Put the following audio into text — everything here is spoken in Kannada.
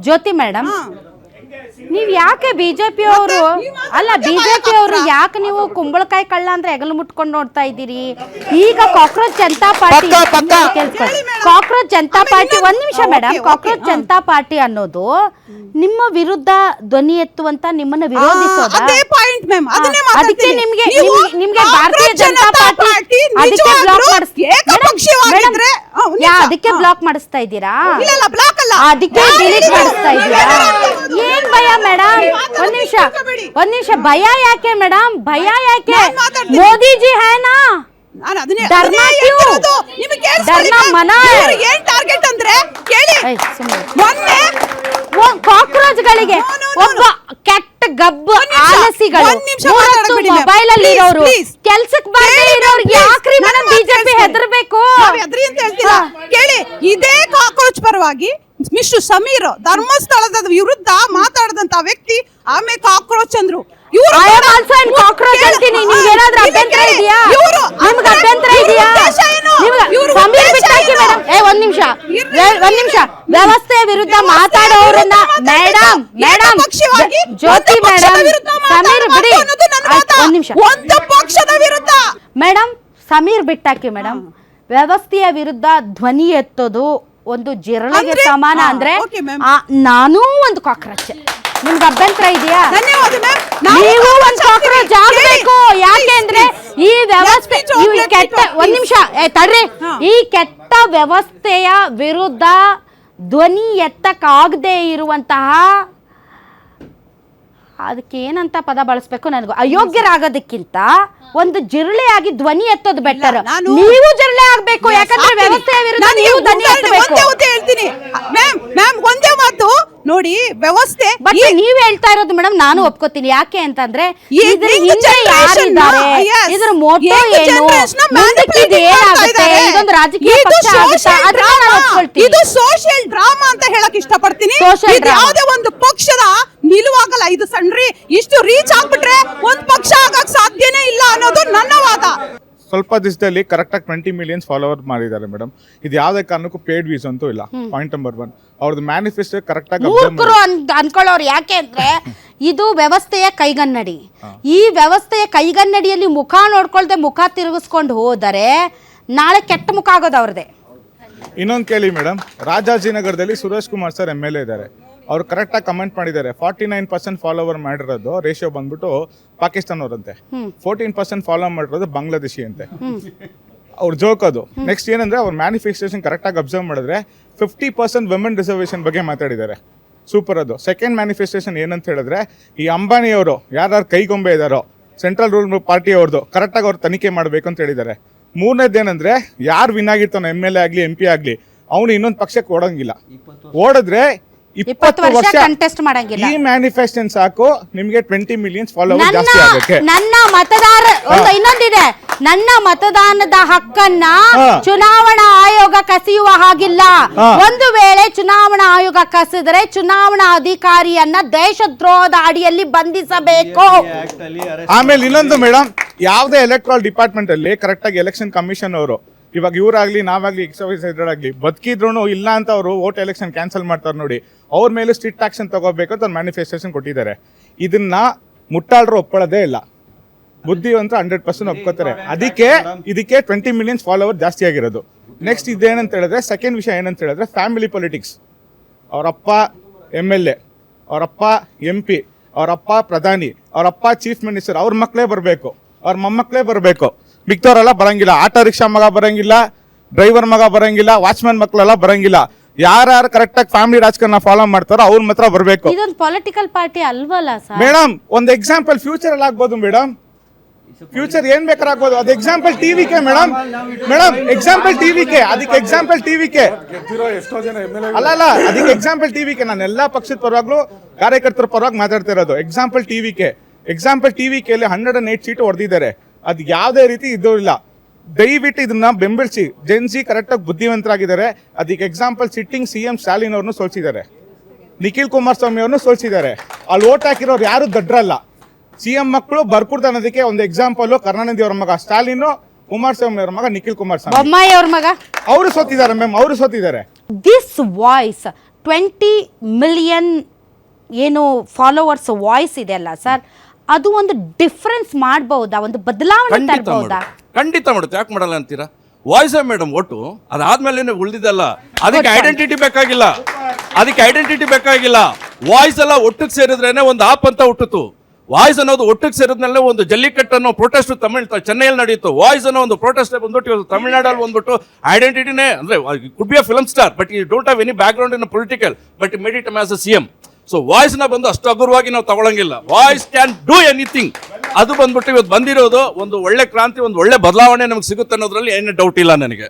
ಜ್ಯೋತಿ ಮೇಡಮ್, ನೀವ್ ಯಾಕೆ ಬಿಜೆಪಿ ಅವರು ಅಲ್ಲ ಬಿಜೆಪಿ ಅವರು ಯಾಕೆ ನೀವು ಕುಂಬಳಕಾಯಿ ಕಳ್ಳ ಅಂದ್ರೆ ಹೆಗಲು ಮುಟ್ಕೊಂಡು ನೋಡ್ತಾ ಇದ್ದೀರಿ? ಈಗ cockroach Janata party cockroach Janata party ಒಂದ್ ನಿಮಿಷ ಮೇಡಮ್, ಕಾಕ್ರೋಚ್ ಜನತಾ ಪಾರ್ಟಿ ಅನ್ನೋದು ನಿಮ್ಮ ವಿರುದ್ಧ ಧ್ವನಿ ಎತ್ತುವಂತ ನಿಮ್ಮನ್ನ ವಿರೋಧಿಸೋದ? ಅದಕ್ಕೆ ನಿಮ್ಗೆ ನಿಮ್ಗೆ ಭಾರತೀಯ ಜನತಾ ಪಾರ್ಟಿ ಅದಕ್ಕೆ ಬ್ಲಾಕ್ ಮಾಡಿಸ್ತಾ ಇದ್ದೀರಾ? ಅದಕ್ಕೆ ಡಿಲೀಟ್ ಮಾಡಿಸ್ತಾ ಇದ್ದೀರಾ? ಏನ್ ಭಯ ಮೇಡಮ್? ಒಂದ್ ನಿಮಿಷ ಭಯ ಯಾಕೆ ಮೇಡಮ್? ಭಯ ಯಾಕೆ? ಮೋದಿಜಿ ಹೈನಾ डरना क्यों? डरना मना है। टार्गेट ಅಂದ್ರೆ ಕೇಳಿ, ಮೊನ್ನೆ ಕಾಕ್ರೋಚ್ಗಳಿಗೆ ಒಬ್ಬ ಕೆಟ್ಟ ಗಬ್ಬು ಆಲಸಿಗಳು ಮೊಬೈಲ್ ಅಲ್ಲಿ ಇರೋರು ಕೆಲ್ಸಕ್ಕೆ ಬರದೇ ಇರೋರು ಯಾಕ್ರಿ ಮೇಡಮ್ ಬಿಜೆಪಿ ಹೆದರ್ಬೇಕು? ಹೆದರಿ ಅಂತ ಹೇಳ್ತೀರಾ? ಕೇಳಿ, ಇದೇ ಕಾಕ್ರೋಚ್ ಪರವಾಗಿ ಮಿಸ್ಟರ್ ಸಮೀರ್ ಧರ್ಮಸ್ಥಳದ ವಿರುದ್ಧ ಮಾತಾಡದಂತ ವ್ಯಕ್ತಿ ಆಮೇಲೆ ಕಾಕ್ರೋಚ್ ಅಂದ್ರು. ಕಾಕ್ರೋಚ್ ಅಂತೀನಿ. ನಿಮ್ಗೆ ಏನಾದ್ರೂ ಅಭ್ಯಂತರ ಇದೆಯಾ? ನಿಮ್ಗೆ ಅಭ್ಯಂತರ ಇದೆಯಾ? ಸಮೀರ್ ಬಿಟ್ಟಾಕಿ ಮೇಡಮ್. ಒಂದ್ ನಿಮಿಷ ವ್ಯವಸ್ಥೆಯ ವಿರುದ್ಧ ಮಾತಾಡೋರನ್ನ ಮೇಡಮ್ ಜ್ಯೋತಿ ಮೇಡಮ್ ಸಮೀರ್ ಬಿಡಿ. ಒಂದ್ ನಿಮಿಷ ಒಂದು ಪಕ್ಷದ ವಿರುದ್ಧ ಮೇಡಮ್ ಸಮೀರ್ ಬಿಟ್ಟಾಕಿ ಮೇಡಮ್. ವ್ಯವಸ್ಥೆಯ ವಿರುದ್ಧ ಧ್ವನಿ ಎತ್ತೋದು ಒಂದು ಜಿರಳೆಗೆ ಸಮಾನ ಅಂದ್ರೆ ನಾನೂ ಒಂದು ಕಾಕ್ರೋಚ್. ನಿಮ್ಗೆ ಅಭ್ಯಂತರ ಇದೆಯಾ? ನೀವು ಒಂದು ಕಾಕ್ರೋಚ್ ಆಗಬೇಕು. ಯಾಕೆ ಅಂದ್ರೆ ಈ ವ್ಯವಸ್ಥೆ ಕೆಟ್ಟ ಒಂದ್ ನಿಮಿಷ ತಡ್ರಿ, ಈ ಕೆಟ್ಟ ವ್ಯವಸ್ಥೆಯ ವಿರುದ್ಧ ಧ್ವನಿ ಎತ್ತಕ್ಕಾಗದೆ ಇರುವಂತಹ ಅದಕ್ಕೆ ಏನಂತ ಪದ ಬಳಸ್ಬೇಕು ನನಗೂ ಅಯೋಗ್ಯರಾಗೋದಕ್ಕಿಂತ ಒಂದು ಜಿರಳೆಯಾಗಿ ಧ್ವನಿ ಎತ್ತೋದು ಬೆಟರ್. ನೀವು ಜಿರಳೆ ಆಗ್ಬೇಕು, ಯಾಕಂದ್ರೆ ವ್ಯವಸ್ಥೆಯ ವಿರುದ್ಧ ನೀವು ಧ್ವನಿ ಎತ್ತಬೇಕು. ಹೇಳ್ತೀನಿ ಮ್ಯಾಮ್, ಒಂದೇ ಮಾತು ನೋಡಿ, ವ್ಯವಸ್ಥೆ ಬಟ್ ನೀವ್ ಹೇಳ್ತಾ ಇರೋದು ಮೇಡಮ್ ನಾನು ಒಪ್ಕೋತೀನಿ. ಯಾಕೆ ಅಂತಂದ್ರೆ ಇದ್ರ ಹಿಂದೆ ಯಾರಿದ್ದಾರೆ, ಇದ್ರ ಮೋಟೋ ಏನು, ಮುಂದಕ್ಕಿದು ಏನಾಗುತ್ತೆ, ಇದೊಂದು ರಾಜಕೀಯ ಪಕ್ಷ ಆಗುತ್ತಾ ಅದನ್ನ ನಾನು ಒಪ್ಕೊಳ್ತೀನಿ. ಇದು ಸೋಷಿಯಲ್ ಡ್ರಾಮಾ ಅಂತ ಹೇಳಕ್ ಇಷ್ಟಪಡ್ತೀನಿ. ಯಾವುದೇ ಒಂದು ಪಕ್ಷದ ನಿಲುವಾಗಲ್ಲ ಇದು. ಸಣ್ಣ ಇಷ್ಟು ರೀಚ್ ಆಗ್ಬಿಟ್ರೆ ಒಂದ್ ಪಕ್ಷ ಆಗಕ್ ಸಾಧ್ಯನೇ ಇಲ್ಲ ಅನ್ನೋದು ನನ್ನ ವಾದ. ಸ್ವಲ್ಪ ದಿವಸದಲ್ಲಿ ಕರೆಕ್ಟ್ ಆಗಿ 20 ಮಿಲಿಯನ್ಸ್ ಫಾಲೋವರ್ ಮಾಡಿದ್ದಾರೆ ಮೇಡಮ್. ಇದು ಯಾವುದೇ ಕಾರಣಕ್ಕೂ ಪೇಡ್ ವ್ಯೂಸ್ ಅಂತೂ ಇಲ್ಲ. ಪಾಯಿಂಟ್ ನಂಬರ್ 1, ಅವ್ರದ್ದು ಮ್ಯಾನಿಫೆಸ್ಟೋ ಕರೆಕ್ಟ್ ಆಗಿ ಅನ್ಕೊಳ್ಳೋರು. ಯಾಕೆ ಅಂದ್ರೆ ಇದು ವ್ಯವಸ್ಥೆಯ ಕೈಗನ್ನಡಿ. ಈ ವ್ಯವಸ್ಥೆಯ ಕೈಗನ್ನಡಿಯಲ್ಲಿ ಮುಖ ನೋಡ್ಕೊಳ್ದೆ ಮುಖ ತಿರುಗಿಸ್ಕೊಂಡು ಹೋದರೆ ನಾಳೆ ಕೆಟ್ಟ ಮುಖ ಆಗೋದು ಅವ್ರದೇ. ಇನ್ನೊಂದು ಕೇಳಿ ಮೇಡಮ್, ರಾಜಾಜಿನಗರದಲ್ಲಿ ಸುರೇಶ್ ಕುಮಾರ್ ಸರ್ MLA ಇದ್ದಾರೆ. ಅವ್ರು ಕರೆಕ್ಟಾಗಿ ಕಮೆಂಟ್ ಮಾಡಿದ್ದಾರೆ. 49% ಫಾಲೋವರ್ ಮಾಡಿರೋದು ರೇಷಿಯೋ ಬಂದ್ಬಿಟ್ಟು ಪಾಕಿಸ್ತಾನವ್ರಂತೆ, 14% ಫಾಲೋ ಮಾಡಿರೋದು ಬಾಂಗ್ಲಾದೇಶಿ ಅಂತೆ. ಅವ್ರು ಜೋಕ್ ಅದು. ನೆಕ್ಸ್ಟ್ ಏನಂದ್ರೆ ಅವ್ರ ಮ್ಯಾನಿಫೆಸ್ಟೇಷನ್ ಕರೆಕ್ಟಾಗಿ ಅಬ್ಸರ್ವ್ ಮಾಡಿದ್ರೆ 50% ವುಮೆನ್ ರಿಸರ್ವೇಷನ್ ಬಗ್ಗೆ ಮಾತಾಡಿದ್ದಾರೆ. ಸೂಪರ್ ಅದು. ಸೆಕೆಂಡ್ ಮ್ಯಾನಿಫೆಸ್ಟೇಷನ್ ಏನಂತ ಹೇಳಿದ್ರೆ, ಈ ಅಂಬಾನಿಯವರು ಯಾರು ಕೈಗೊಂಬೆ ಇದ್ದಾರೋ ಸೆಂಟ್ರಲ್ ರೂಲ್ ಪಾರ್ಟಿ ಅವ್ರದ್ದು ಕರೆಕ್ಟಾಗಿ ಅವ್ರು ತನಿಖೆ ಮಾಡಬೇಕು ಅಂತ ಹೇಳಿದ್ದಾರೆ. ಮೂರನೇದೇನಂದ್ರೆ, ಯಾರು ವಿನ್ ಆಗಿರ್ತಾನೋ MLA ಆಗಲಿ MP ಆಗಲಿ ಅವನು ಇನ್ನೊಂದು ಪಕ್ಷಕ್ಕೆ ಓಡಂಗಿಲ್ಲ. ಓಡಿದ್ರೆ 20 ವರ್ಷ ಕಂಟೆಸ್ಟ್ ಮಾಡಂಗಿಲ್ಲ. ಈ ಮ್ಯಾನಿಫೆಸ್ಟೇಷನ್ ಸಾಕು ನಿಮಗೆ 20 ಮಿಲಿಯನ್ಸ್ ಫಾಲೋವರ್ ಜಾಸ್ತಿ ಆಗುತ್ತೆ. ನನ್ನ ಮತದಾರ ಇನ್ನೊಂದಿದೆ, ನನ್ನ ಮತದಾನದ ಹಕ್ಕನ್ನ ಚುನಾವಣಾ ಆಯೋಗ ಕಸಿಯುವ ಹಾಗಿಲ್ಲ. ಒಂದು ವೇಳೆ ಚುನಾವಣಾ ಆಯೋಗ ಕಸಿದ್ರೆ ಚುನಾವಣಾ ಅಧಿಕಾರಿಯನ್ನ ದೇಶದ್ರೋಹದ ಅಡಿಯಲ್ಲಿ ಬಂಧಿಸಬೇಕು. ಆಮೇಲೆ ಇನ್ನೊಂದು ಮೇಡಮ್, ಯಾವುದೇ ಎಲೆಕ್ಟ್ರಲ್ ಡಿಪಾರ್ಟ್ಮೆಂಟ್ ಅಲ್ಲಿ ಕರೆಕ್ಟ್ ಆಗಿ ಎಲೆಕ್ಷನ್ ಕಮಿಷನ್ ಅವರು ಇವಾಗ ಇವರಾಗ್ಲಿ ನಾವಾಗ್ಲಿ ಎಕ್ಸರ್ಸೈಸ್ ಬದುಕಿದ್ರು ಇಲ್ಲ ಅಂತ ಅವರು ವೋಟ್ ಎಲೆಕ್ಷನ್ ಕ್ಯಾನ್ಸಲ್ ಮಾಡ್ತಾರೆ ನೋಡಿ, ಅವ್ರ ಮೇಲೆ ಸ್ಟ್ರಿಕ್ಟ್ ಆಕ್ಷನ್ ತಗೋಬೇಕು ಅಂತ ಒಂದು ಮ್ಯಾನಿಫೆಸ್ಟೇಷನ್ ಕೊಟ್ಟಿದ್ದಾರೆ. ಇದನ್ನ ಮುಟ್ಟಾಳರು ಒಪ್ಕೊಳ್ಳೋದೇ ಇಲ್ಲ. ಬುದ್ಧಿವಂತ 100% ಒಪ್ಕೋತಾರೆ. ಇದಕ್ಕೆ 20 ಮಿಲಿಯನ್ಸ್ ಫಾಲೋವರ್ ಜಾಸ್ತಿ ಆಗಿರೋದು. ನೆಕ್ಸ್ಟ್ ಇದೇನಂತ ಹೇಳಿದ್ರೆ, ಸೆಕೆಂಡ್ ವಿಷಯ ಏನಂತ ಹೇಳಿದ್ರೆ ಫ್ಯಾಮಿಲಿ ಪೊಲಿಟಿಕ್ಸ್. ಅವರಪ್ಪ MLA, ಅವರಪ್ಪ MP, ಅವರಪ್ಪ ಪ್ರಧಾನಿ, ಅವರಪ್ಪ ಚೀಫ್ ಮಿನಿಸ್ಟರ್, ಅವ್ರ ಮಕ್ಕಳೇ ಬರಬೇಕು, ಅವ್ರ ಮೊಮ್ಮಕ್ಕಳೇ ಬರಬೇಕು. ಮಿಕ್ತವರೆಲ್ಲ ಬರಂಗಿಲ್ಲ. ಆಟೋ ರಿಕ್ಷಾ ಮಗ ಬರಂಗಿಲ್ಲ, ಡ್ರೈವರ್ ಮಗ ಬರಂಗಿಲ್ಲ, ವಾಚ್ಮ್ಯಾನ್ ಮಕ್ಕಳೆಲ್ಲ ಬರಂಗಿಲ್ಲ. ಯಾರು ಕರೆಕ್ಟಾಗಿ ಫ್ಯಾಮಿಲಿ ರಾಜಕಾರಣ ಫಾಲೋ ಮಾಡ್ತಾರೋ ಅವ್ರ ಮಾತ್ರ ಬರಬೇಕು. ಇದೊಂದು ಪೊಲಿಟಿಕಲ್ ಪಾರ್ಟಿ ಅಲ್ವಲ್ಲ ಸರ್? ಮೇಡಮ್ ಒಂದು ಎಕ್ಸಾಂಪಲ್ ಫ್ಯೂಚರ್ ಅಲ್ಲಿ ಆಗ್ಬೋದು ಮೇಡಮ್. ಫ್ಯೂಚರ್ ಏನ್ ಬೇಕಾದ್ರೆ ಆಗ್ಬೋದು. ಅದು example TVK madam. Example TVK, ಅದಕ್ಕೆ ಎಕ್ಸಾಂಪಲ್ ಟಿವಿಕೆ ಅಲ್ಲ, ಅದಕ್ಕೆ ಎಕ್ಸಾಂಪಲ್ ಟಿವಿಕೆ. ನಾನು ಎಲ್ಲಾ ಪಕ್ಷದ ಪರವಾಗ್ಲೂ ಕಾರ್ಯಕರ್ತರ ಪರವಾಗಿ ಮಾತಾಡ್ತಾ ಇರೋದು. ಎಕ್ಸಾಂಪಲ್ ಟಿವಿಕೆಯಲ್ಲಿ 108 ಸೀಟು ಹೊಡೆದಿದ್ದಾರೆ. ಅದು ಯಾವುದೇ ರೀತಿ ಇದು ಇಲ್ಲ. ದಯವಿಟ್ಟು ಇದನ್ನ ಬೆಂಬಲಿಸಿ. ಜೆನ್ಸಿ ಕರೆಕ್ಟಾಗಿ ಬುದ್ಧಿವಂತರಾಗಿದ್ದಾರೆ. ಅದಕ್ಕೆ ಎಕ್ಸಾಂಪಲ್ ಸಿಟ್ಟಿಂಗ್ CM ಸ್ಟಾಲಿನ್ ಅವ್ರನ್ನು ಸೋಲ್ಸಿದ್ದಾರೆ, ನಿಖಿಲ್ ಕುಮಾರಸ್ವಾಮಿ ಅವ್ರನ್ನು ಸೋಲ್ಸಿದ್ದಾರೆ. ಅಲ್ಲಿ ಓಟ್ ಹಾಕಿರೋರು ಯಾರು ದಡ್ರಲ್ಲ. CM ಮಕ್ಕಳು ಬರ್ಕೂಡ್ದು ಅನ್ನೋದಕ್ಕೆ ಒಂದು ಎಕ್ಸಾಂಪಲ್ ಕರುಣಾನಿಧಿ ಅವ್ರ ಮಗ ಸ್ಟಾಲಿನ್, ಕುಮಾರಸ್ವಾಮಿ ಅವ್ರ ಮಗ ನಿಖಿಲ್ ಕುಮಾರಸ್ವಾಮಿ, ಬೊಮ್ಮಾಯಿ ಅವ್ರ ಮಗ, ಅವರು ಸೋತಿದ್ದಾರೆ ಮ್ಯಾಮ್. ಅವರು ಸೋತಿದ್ದಾರೆ. ದಿಸ್ ವಾಯ್ಸ್ 20 ಮಿಲಿಯನ್ ಏನು ಫಾಲೋವರ್ಸ್ ವಾಯ್ಸ್ ಇದೆ ಅಲ್ಲ ಸರ್, ಅದು ಒಂದು ಡಿಫ್ರೆನ್ಸ್ ಮಾಡಬಹುದಾ, ಒಂದು ಬದಲಾವಣೆ ತರಬಹುದಾ? ಖಂಡಿತ ಮಾಡುತ್ತೆ, ಯಾಕೆ ಮಾಡಲ್ಲ ಅಂತೀರಾ? ವಾಯ್ಸೇ ಮೇಡಮ್ ಒಟ್ಟು ಅದಾದ್ಮೇಲೆ ಉಳಿದಿದ್ದಲ್ಲ. ಅದಕ್ಕೆ ಐಡೆಂಟಿಟಿ ಬೇಕಾಗಿಲ್ಲ. ವಾಯ್ಸ್ ಎಲ್ಲ ಒಟ್ಟಿಗೆ ಸೇರಿದ್ರೇನೆ ಒಂದು ಆಪ್ ಅಂತ ಹುಟ್ಟಿತು. ವಾಯ್ಸ್ ಅನ್ನೋದು ಒಟ್ಟಿಗೆ ಸೇರಿದ್ಮೇಲೆ ಒಂದು ಜಲ್ಲಿಕಟ್ಟು ಅನ್ನೋ ಪ್ರೊಟೆಸ್ಟ್ ಚೆನ್ನೈಯಲ್ಲಿ ನಡೆಯಿತು. ವಾಯ್ಸ್ ಅನ್ನೋ ಒಂದು ಪ್ರೊಟೆಸ್ಟ್ ಬಂದ್ಬಿಟ್ಟು ತಮಿಳ್ನಾಡಲ್ಲಿ ಬಂದ್ಬಿಟ್ಟು ಐಡೆಂಟಿಟಿನೇ ಅಂದ್ರೆ could be a film star but you don't have any background in political but made it as a CM. So voice ನ ಬಂದು ಅಷ್ಟು ಹಗುರವಾಗಿ ನಾವು ತಗೊಳಂಗಿಲ್ಲ. Voice can do anything. ಅದು ಬಂದ್ಬಿಟ್ಟು ಇವತ್ತು ಬಂದಿರೋದು ಒಂದು ಒಳ್ಳೆ ಕ್ರಾಂತಿ, ಒಂದು ಒಳ್ಳೆ ಬದಲಾವಣೆ ನಮ್ಗೆ ಸಿಗುತ್ತೆ ಅನ್ನೋದ್ರಲ್ಲಿ ಏನು ಡೌಟ್ ಇಲ್ಲ ನನಗೆ.